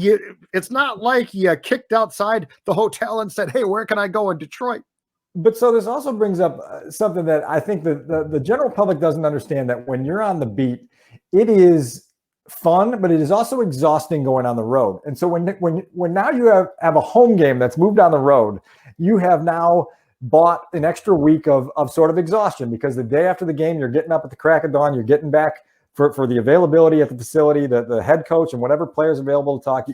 it's not like you kicked outside the hotel and said, "Hey, where can I go in Detroit?" But so this also brings up something that I think that the general public doesn't understand, that when you're on the beat, it is fun, but it is also exhausting going on the road. And so when now you have a home game that's moved on the road, you have now bought an extra week of sort of exhaustion, because the day after the game, you're getting up at the crack of dawn, you're getting back for the availability at the facility, the head coach and whatever players available to talk.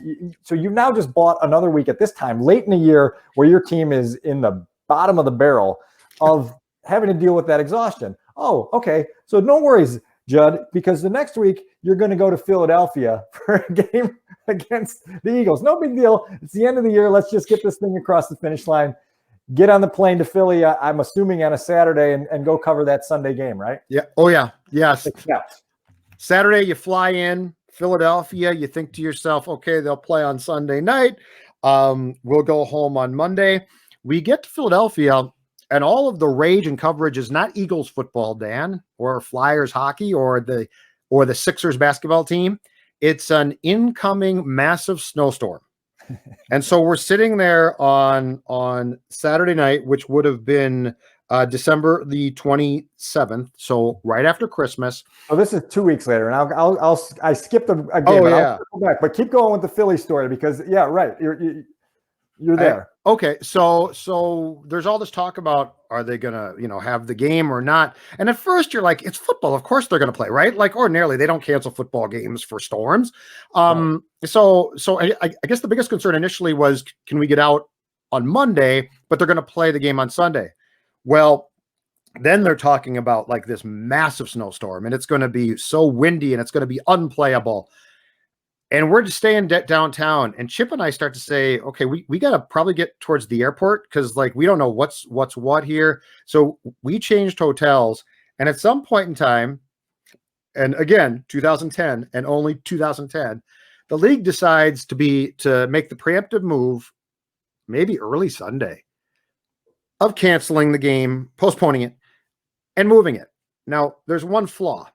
So you've now just bought another week at this time, late in the year, where your team is in the bottom of the barrel of having to deal with that exhaustion. Oh, okay. So no worries, Judd, because the next week you're going to go to Philadelphia for a game against the Eagles. No big deal. It's the end of the year. Let's just get this thing across the finish line. Get on the plane to Philly, I'm assuming on a Saturday, and go cover that Sunday game, right? Yeah. Oh, yeah. Yes. Saturday, you fly in Philadelphia. You think to yourself, okay, they'll play on Sunday night. We'll go home on Monday. We get to Philadelphia, and all of the rage and coverage is not Eagles football, Dan, or Flyers hockey, or the Sixers basketball team. It's an incoming massive snowstorm. And so we're sitting there on Saturday night, which would have been December the 27th, so right after Christmas. Oh, this is 2 weeks later, and I skipped a game. Oh, yeah. I'll go back, but keep going with the Philly story, because right, you're there. Okay, so there's all this talk about, are they gonna, have the game or not? And at first you're like, it's football, of course they're gonna play, right? Like ordinarily they don't cancel football games for storms. Right. So I guess the biggest concern initially was, can we get out on Monday, but they're gonna play the game on Sunday? Well, then they're talking about like this massive snowstorm, and it's going to be so windy and it's going to be unplayable. And we're just staying downtown. And Chip and I start to say, okay, we got to probably get towards the airport because like we don't know what's what here. So we changed hotels. And at some point in time, and again, 2010 and only 2010, the league decides to make the preemptive move, maybe early Sunday, of canceling the game, postponing it, and moving it. Now, there's one flaw.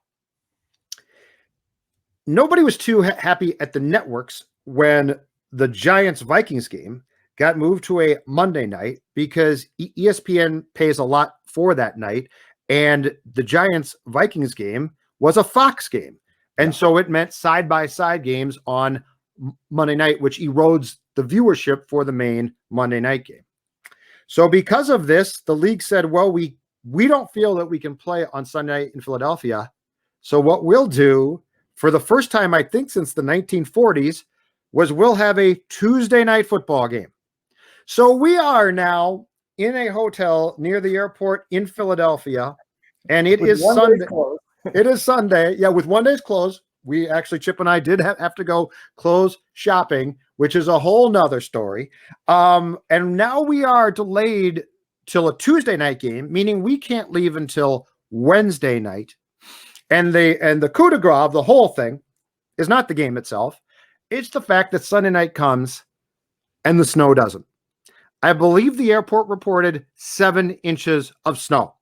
Nobody was too happy at the networks when the Giants-Vikings game got moved to a Monday night because ESPN pays a lot for that night, and the Giants-Vikings game was a Fox game. And so it meant side-by-side games on Monday night, which erodes the viewership for the main Monday night game. So because of this, the league said, well, we don't feel that we can play on Sunday night in Philadelphia. So what we'll do, for the first time, I think, since the 1940s, was we'll have a Tuesday night football game. So we are now in a hotel near the airport in Philadelphia, and it is Sunday. It is Sunday. Yeah, with one day's close. We actually, Chip and I did have to go close shopping, which is a whole nother story. And now we are delayed till a Tuesday night game, meaning we can't leave until Wednesday night. And the coup de grace of the whole thing is not the game itself. It's the fact that Sunday night comes and the snow doesn't. I believe the airport reported 7 inches of snow.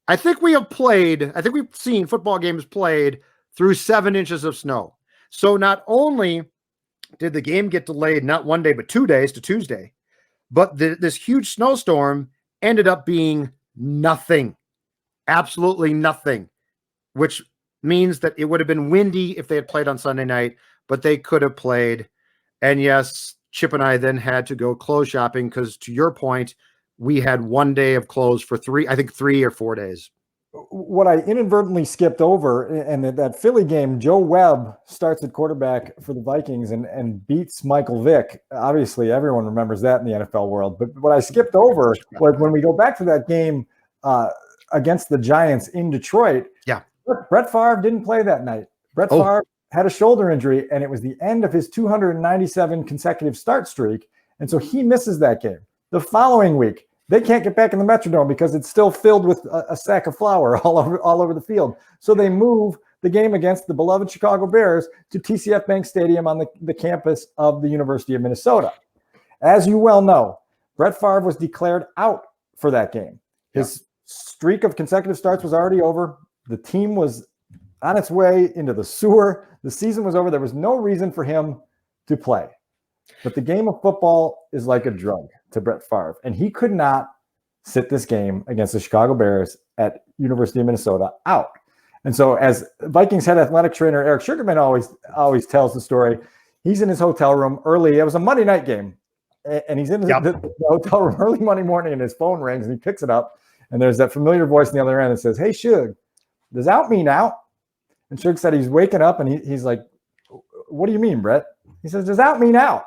I think we've seen football games played through 7 inches of snow. So not only did the game get delayed, not one day, but 2 days to Tuesday, but this huge snowstorm ended up being nothing. Absolutely nothing, which means that it would have been windy if they had played on Sunday night, but they could have played. And yes, Chip and I then had to go clothes shopping because, to your point, we had 1 day of clothes for 3 or 4 days. What I inadvertently skipped over, and that Philly game, Joe Webb starts at quarterback for the Vikings and beats Michael Vick. Obviously, everyone remembers that in the NFL world. But what I skipped over was when we go back to that game against the Giants in Detroit. Yeah, Brett Favre didn't play that night. Brett Favre had a shoulder injury, and it was the end of his 297 consecutive start streak. And so he misses that game. The following week, they can't get back in the Metrodome because it's still filled with a sack of flour all over the field. So they move the game against the beloved Chicago Bears to TCF Bank Stadium on the campus of the University of Minnesota. As you well know, Brett Favre was declared out for that game. His streak of consecutive starts was already over. The team was on its way into the sewer. The season was over. There was no reason for him to play. But the game of football is like a drug to Brett Favre, and he could not sit this game against the Chicago Bears at University of Minnesota out. And so, as Vikings head athletic trainer Eric Sugarman always tells the story, he's in his hotel room early. It was a Monday night game, and he's in the hotel room early Monday morning, and his phone rings, and he picks it up, and there's that familiar voice on the other end that says, "Hey, Shug, does out mean out?" And Shug said he's waking up, and he's like, "What do you mean, Brett?" He says, "Does out mean out?"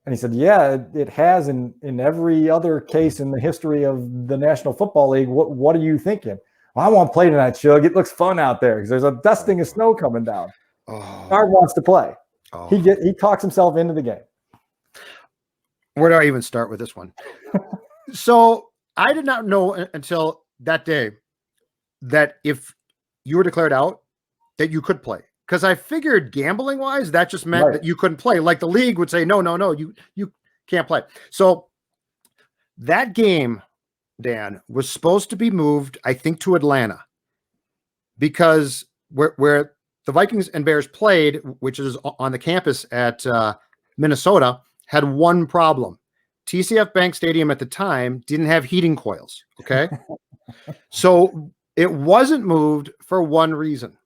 And he said, "Yeah, it has in every other case in the history of the National Football League. What are you thinking?" "Well, I want to play tonight, Shug. It looks fun out there because there's a dusting of snow coming down." Favre wants to play. He talks himself into the game. Where do I even start with this one? So I did not know until that day that if you were declared out, that you could play. Because I figured gambling wise, that just meant that you couldn't play. Like the league would say, no, you can't play. So that game, Dan, was supposed to be moved, I think, to Atlanta, because where the Vikings and Bears played, which is on the campus at Minnesota, had one problem. TCF Bank Stadium at the time didn't have heating coils. Okay. So it wasn't moved for one reason.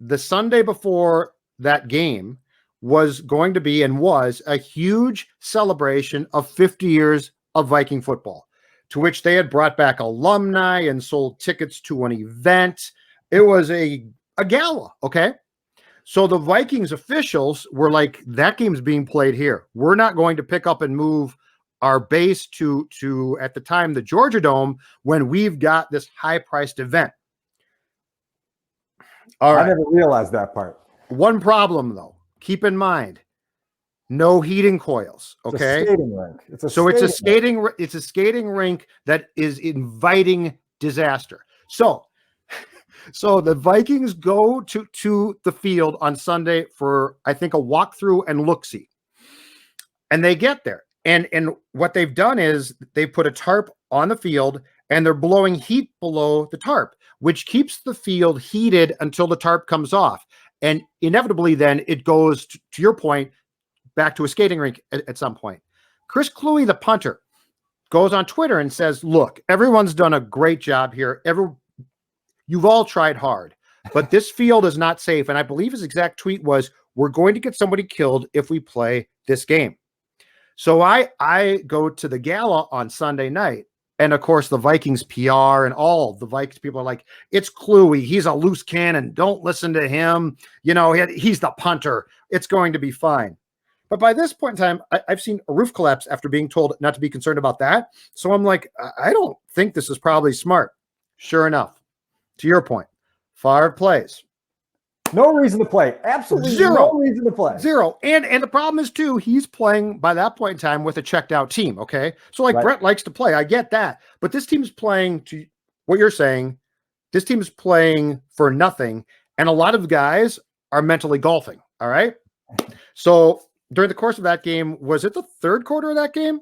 The Sunday before that game was going to be and was a huge celebration of 50 years of Viking football, to which they had brought back alumni and sold tickets to an event. It was a gala, okay? So the Vikings officials were like, that game's being played here. We're not going to pick up and move our base to at the time, the Georgia Dome, when we've got this high-priced event. All right. I never realized that part. One problem, though. Keep in mind, no heating coils. Okay. It's a skating rink. It's a skating rink that is inviting disaster. So the Vikings go to the field on Sunday for, I think, a walkthrough and look-see. And they get there. And what they've done is they put a tarp on the field and they're blowing heat below the tarp, which keeps the field heated until the tarp comes off. And inevitably then it goes, to your point, back to a skating rink at some point. Chris Cluey, the punter, goes on Twitter and says, look, everyone's done a great job here. You've all tried hard, but this field is not safe. And I believe his exact tweet was, we're going to get somebody killed if we play this game. So I go to the gala on Sunday night. And of course, the Vikings PR and all the Vikings people are like, it's Cluey. He's a loose cannon. Don't listen to him. You know, he's the punter. It's going to be fine. But by this point in time, I've seen a roof collapse after being told not to be concerned about that. So I'm like, I don't think this is probably smart. Sure enough, to your point, Favre plays. No reason to play. Absolutely Zero. No reason to play. Zero. And the problem is, too, he's playing by that point in time with a checked out team. Okay. So like Right. Brett likes to play. I get that. But this team is playing, to what you're saying, this team is playing for nothing. And a lot of guys are mentally golfing. All right. So during the course of that game, was it the third quarter of that game?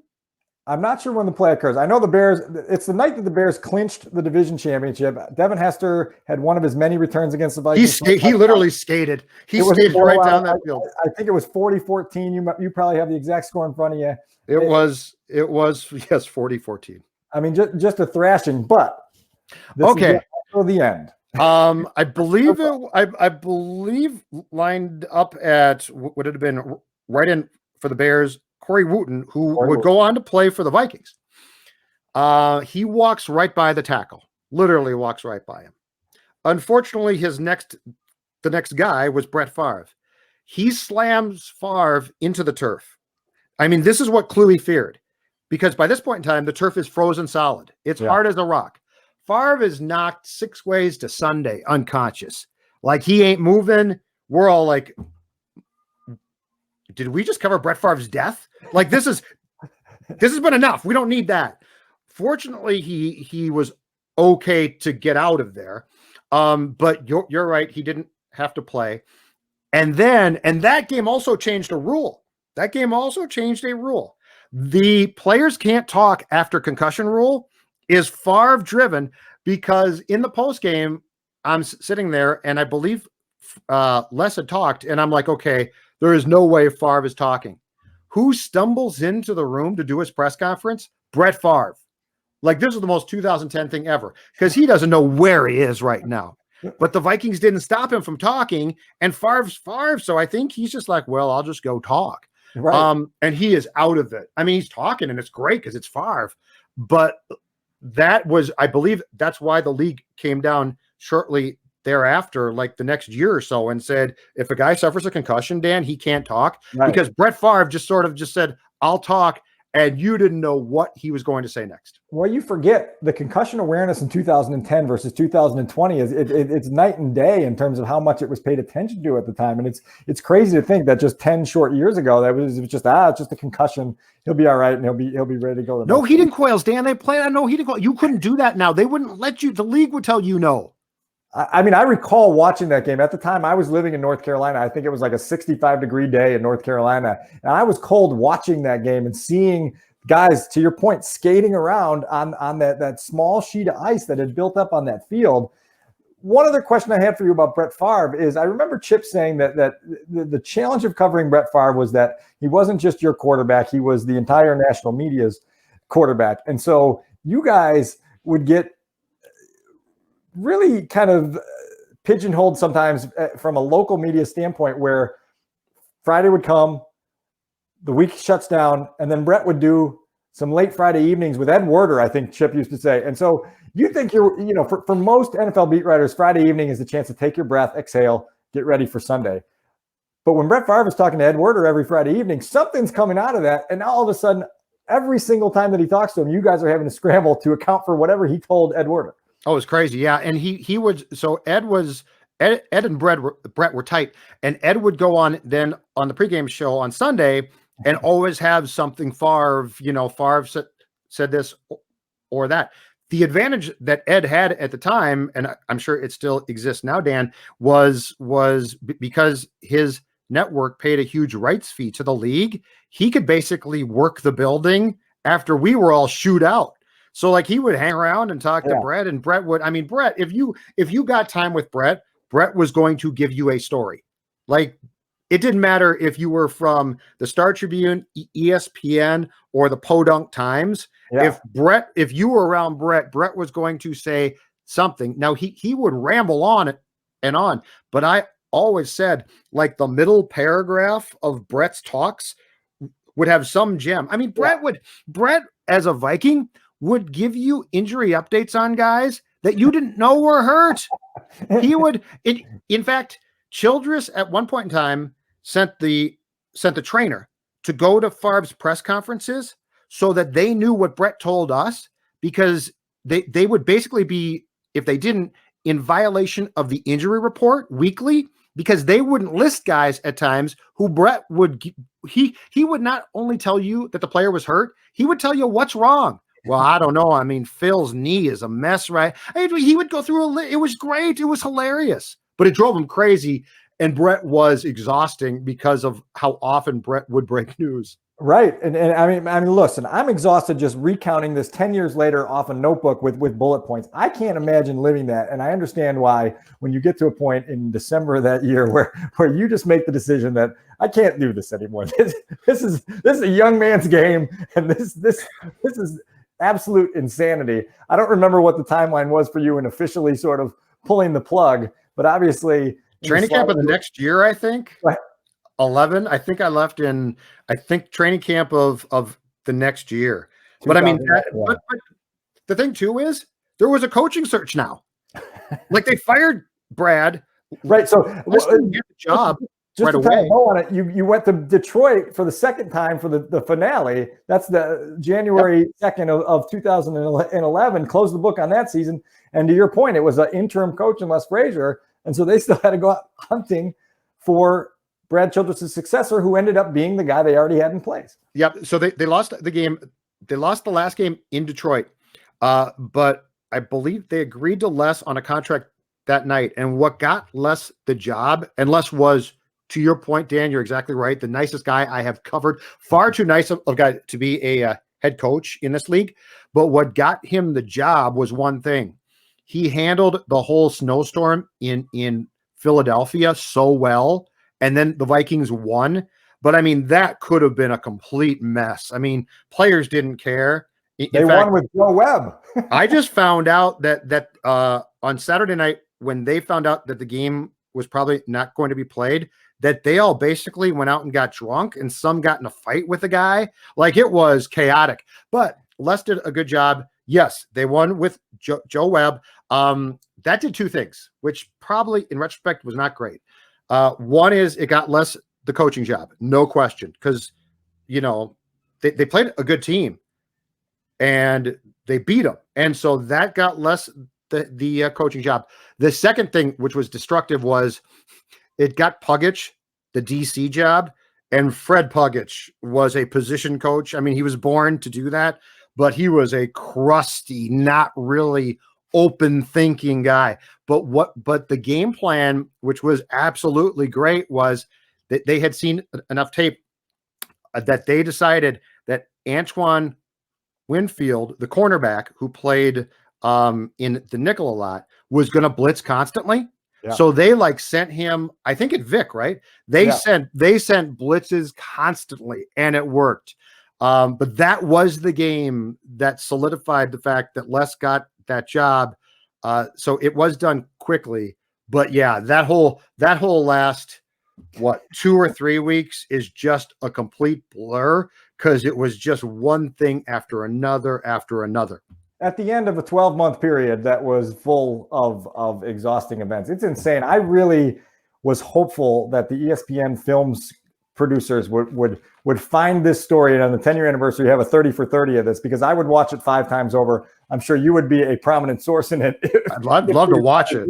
I'm not sure when the play occurs. I know the Bears, it's the night that the Bears clinched the division championship. Devin Hester had one of his many returns against the Vikings. He literally skated. He skated right down that field. I think it was 40-14. You probably have the exact score in front of you. It was yes, 40-14. I mean, just a thrashing, but this okay. is until the end. I believe lined up at, would it have been right in for the Bears, Corey Wooten, who would go on to play for the Vikings. He walks right by the tackle, literally walks right by him. Unfortunately, the next guy was Brett Favre. He slams Favre into the turf. I mean, this is what Cluey feared, because by this point in time, the turf is frozen solid. It's hard as a rock. Favre is knocked 6 ways to Sunday, unconscious. Like, he ain't moving. We're all like, did we just cover Brett Favre's death? Like, this has been enough. We don't need that. Fortunately, he was okay to get out of there. But you're right. He didn't have to play. And that game also changed a rule. That game also changed a rule. The players can't talk after concussion rule is Favre driven, because in the post game, I'm sitting there and I believe Les had talked, and I'm like, okay, there is no way Favre is talking. Who stumbles into the room to do his press conference? Brett Favre. Like, this is the most 2010 thing ever, because he doesn't know where he is right now. But the Vikings didn't stop him from talking, and Favre's Favre. So I think he's just like, well, I'll just go talk. Right. And he is out of it. I mean, he's talking and it's great because it's Favre. But that was, I believe that's why the league came down shortly thereafter, like the next year or so, and said, if a guy suffers a concussion, Dan, he can't talk. Right. Because Brett Favre just said, I'll talk. And you didn't know what he was going to say next. Well, you forget the concussion awareness in 2010 versus 2020 is it's night and day in terms of how much it was paid attention to at the time. And it's crazy to think that just 10 short years ago, that it was just it's just a concussion. He'll be all right, and he'll be ready to go. No heating coils, Dan. They play on no heating coils. You couldn't do that now. They wouldn't let you. The league would tell you no. I mean, I recall watching that game. At the time, I was living in North Carolina. I think it was like a 65-degree day in North Carolina. And I was cold watching that game and seeing guys, to your point, skating around on that small sheet of ice that had built up on that field. One other question I had for you about Brett Favre is, I remember Chip saying that the challenge of covering Brett Favre was that he wasn't just your quarterback. He was the entire national media's quarterback. And so you guys would get really kind of pigeonholed sometimes from a local media standpoint, where Friday would come, the week shuts down, and then Brett would do some late Friday evenings with Ed Werder, I think Chip used to say. And so you think for most NFL beat writers, Friday evening is the chance to take your breath, exhale, get ready for Sunday. But when Brett Favre is talking to Ed Werder every Friday evening, something's coming out of that. And now all of a sudden, every single time that he talks to him, you guys are having to scramble to account for whatever he told Ed Werder. Oh, it's crazy. Yeah. And he would, so Ed and Brett were tight, and Ed would go on then on the pregame show on Sunday and always have something Favre said this or that. The advantage that Ed had at the time, and I'm sure it still exists now, Dan, was because his network paid a huge rights fee to the league. He could basically work the building after we were all shooed out. So like he would hang around and talk to Brett, and Brett would, Brett, if you got time with Brett was going to give you a story. Like it didn't matter if you were from the Star Tribune, ESPN, or the Podunk Times. Yeah. If you were around Brett was going to say something. Now he would ramble on and on, but I always said like the middle paragraph of Brett's talks would have some gem. Brett as a Viking would give you injury updates on guys that you didn't know were hurt. He would, in fact, Childress at one point in time sent the trainer to go to Favre's press conferences so that they knew what Brett told us, because they would basically be, if they didn't, in violation of the injury report weekly, because they wouldn't list guys at times who Brett would, he would not only tell you that the player was hurt, he would tell you what's wrong. Well, I don't know. Phil's knee is a mess, right? He would go through it was great. It was hilarious, but it drove him crazy. And Brett was exhausting because of how often Brett would break news. Right. And listen, I'm exhausted just recounting this 10 years later off a notebook with bullet points. I can't imagine living that. And I understand why when you get to a point in December of that year where you just make the decision that I can't do this anymore. This is a young man's game. And this is absolute insanity. I don't remember what the timeline was for you in officially sort of pulling the plug, but obviously training camp of the next year, I think. Right. 11. I think I left in, training camp of the next year. But but the thing too is there was a coaching search now. Like they fired Brad. Right. So get the job just right to away. Go on it, you went to Detroit for the second time for the finale. That's the January 2nd of 2011. Closed the book on that season. And to your point, it was an interim coach in Les Frazier. And so they still had to go out hunting for Brad Childress' successor, who ended up being the guy they already had in place. Yep. So they lost the game. They lost the last game in Detroit. But I believe they agreed to Les on a contract that night. And what got Les the job, and Les was, to your point, Dan, you're exactly right, the nicest guy I have covered. Far too nice of a guy to be a head coach in this league. But what got him the job was one thing. He handled the whole snowstorm in Philadelphia so well. And then the Vikings won. But that could have been a complete mess. Players didn't care. They won with Joe Webb. I just found out that on Saturday night, when they found out that the game was probably not going to be played, that they all basically went out and got drunk, and some got in a fight with the guy. Like it was chaotic. But Les did a good job. Yes, they won with Joe Webb. That did two things, which probably in retrospect was not great. One is it got Les the coaching job, no question, because they played a good team and they beat them, and so that got Les the coaching job. The second thing, which was destructive, was it got Puggich the DC job, and Fred Puggich was a position coach. He was born to do that, but he was a crusty, not really open thinking guy. But the game plan, which was absolutely great, was that they had seen enough tape that they decided that Antoine Winfield, the cornerback who played in the nickel a lot, was going to blitz constantly. Yeah. So they sent him, I think at Vic, right? They sent blitzes constantly, and it worked. But that was the game that solidified the fact that Les got that job. So it was done quickly. But yeah, that whole last what, 2 or 3 weeks is just a complete blur because it was just one thing after another after another. At the end of a 12-month period that was full of exhausting events. It's insane. I really was hopeful that the ESPN Films producers would find this story, and on the 10-year anniversary have a 30 for 30 of this, because I would watch it 5 times over. I'm sure you would be a prominent source in it. I'd love to watch it.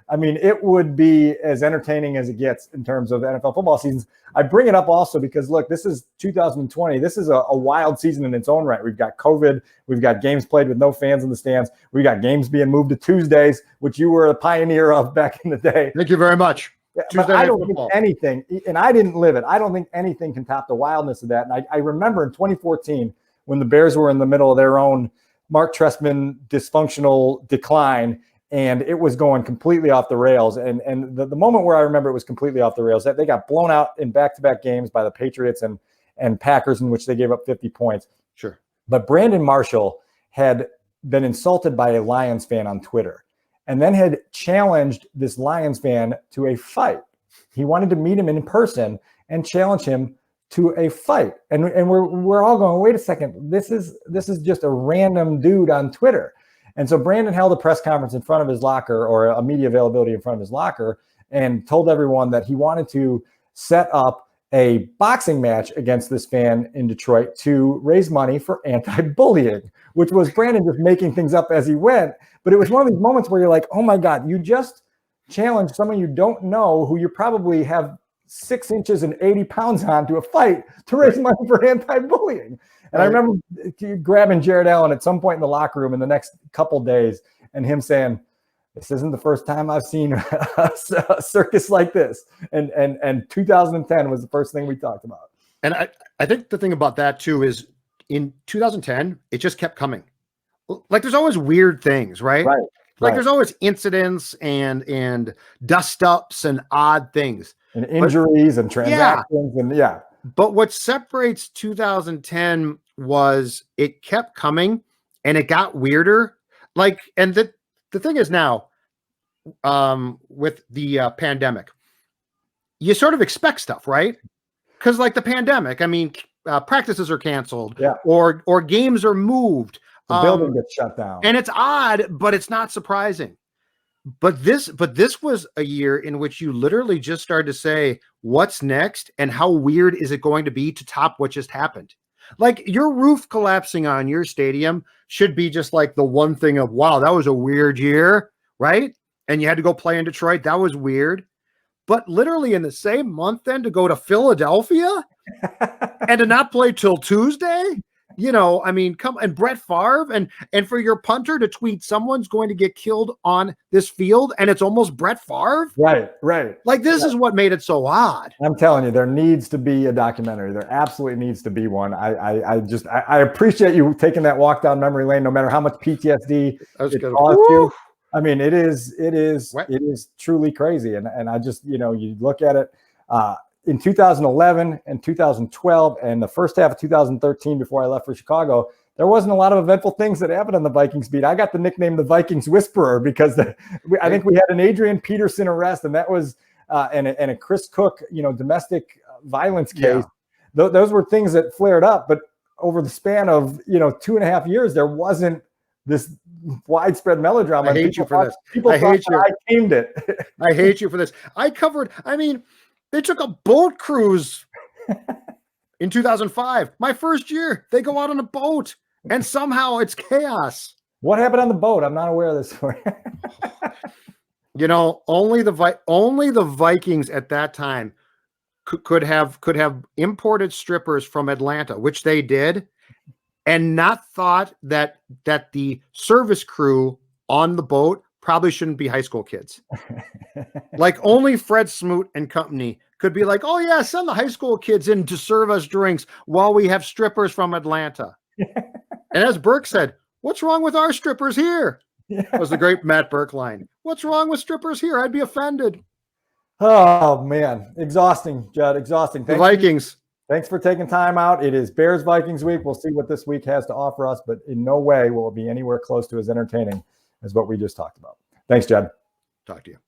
I mean, it would be as entertaining as it gets in terms of NFL football seasons. I bring it up also because, look, this is 2020. This is a wild season in its own right. We've got COVID. We've got games played with no fans in the stands. We've got games being moved to Tuesdays, which you were a pioneer of back in the day. Thank you very much. Tuesday I don't think anything, and I didn't live it, I don't think anything can top the wildness of that. And I remember in 2014, when the Bears were in the middle of their own Mark Trestman dysfunctional decline, and it was going completely off the rails. And the moment where I remember it was completely off the rails, that they got blown out in back-to-back games by the Patriots and Packers, in which they gave up 50 points. Sure. But Brandon Marshall had been insulted by a Lions fan on Twitter, and then had challenged this Lions fan to a fight. He wanted to meet him in person and challenge him to a fight. And we're all going, wait a second, this is just a random dude on Twitter. And so Brandon held a press conference in front of his locker, or a media availability in front of his locker, and told everyone that he wanted to set up a boxing match against this fan in Detroit to raise money for anti-bullying, which was Brandon just making things up as he went. But it was one of these moments where you're like, oh my God, you just challenged someone you don't know, who you probably have 6 inches and 80 pounds on, to a fight to raise money for anti-bullying. And I remember grabbing Jared Allen at some point in the locker room in the next couple days, and him saying, this isn't the first time I've seen a circus like this. And 2010 was the first thing we talked about. And I think the thing about that too is, in 2010, it just kept coming. Like, there's always weird things, right? Right. Like there's always incidents and dust ups and odd things. And injuries and transactions. Yeah. But what separates 2010 was it kept coming and it got weirder. Like, and the thing is now, with the pandemic, you sort of expect stuff, right? Because like the pandemic, I mean, practices are canceled, or games are moved. The building gets shut down. And it's odd, but it's not surprising. But this was a year in which you literally just started to say, what's next and how weird is it going to be to top what just happened? Like, your roof collapsing on your stadium should be just like the one thing of, wow, that was a weird year, right? And you had to go play in Detroit. That was weird. But literally in the same month then to go to Philadelphia and to not play till Tuesday, you know, I mean, come, and Brett Favre, and for your punter to tweet someone's going to get killed on this field, and it's almost Brett Favre. Right. Like, this is what made it so odd. I'm telling you, there needs to be a documentary. There absolutely needs to be one. I appreciate you taking that walk down memory lane, no matter how much PTSD it caused you. I mean, it is truly crazy. And I just, you know, you look at it, in 2011 and 2012 and the first half of 2013, before I left for Chicago, there wasn't a lot of eventful things that happened on the Vikings beat. I got the nickname the Vikings Whisperer because I think we had an Adrian Peterson arrest, and that was and a Chris Cook, you know, domestic violence case. Yeah. Those were things that flared up, but over the span of, you know, 2.5 years, there wasn't this widespread melodrama. I hate you for this. People thought I tamed it. I hate you for this. I mean, they took a boat cruise in 2005. My first year, they go out on a boat, and somehow it's chaos. What happened on the boat? I'm not aware of this story. You know, only the Vikings at that time could have imported strippers from Atlanta, which they did, and not thought that the service crew on the boat probably shouldn't be high school kids. Like, only Fred Smoot and company could be like, oh yeah, send the high school kids in to serve us drinks while we have strippers from Atlanta. And as Burke said, what's wrong with our strippers here? Was the great Matt Burke line. What's wrong with strippers here? I'd be offended. Oh man, exhausting, Judd, exhausting. The Vikings. Thanks for taking time out. It is Bears Vikings week. We'll see what this week has to offer us, but in no way will it be anywhere close to as entertaining as what we just talked about. Thanks, Judd. Talk to you.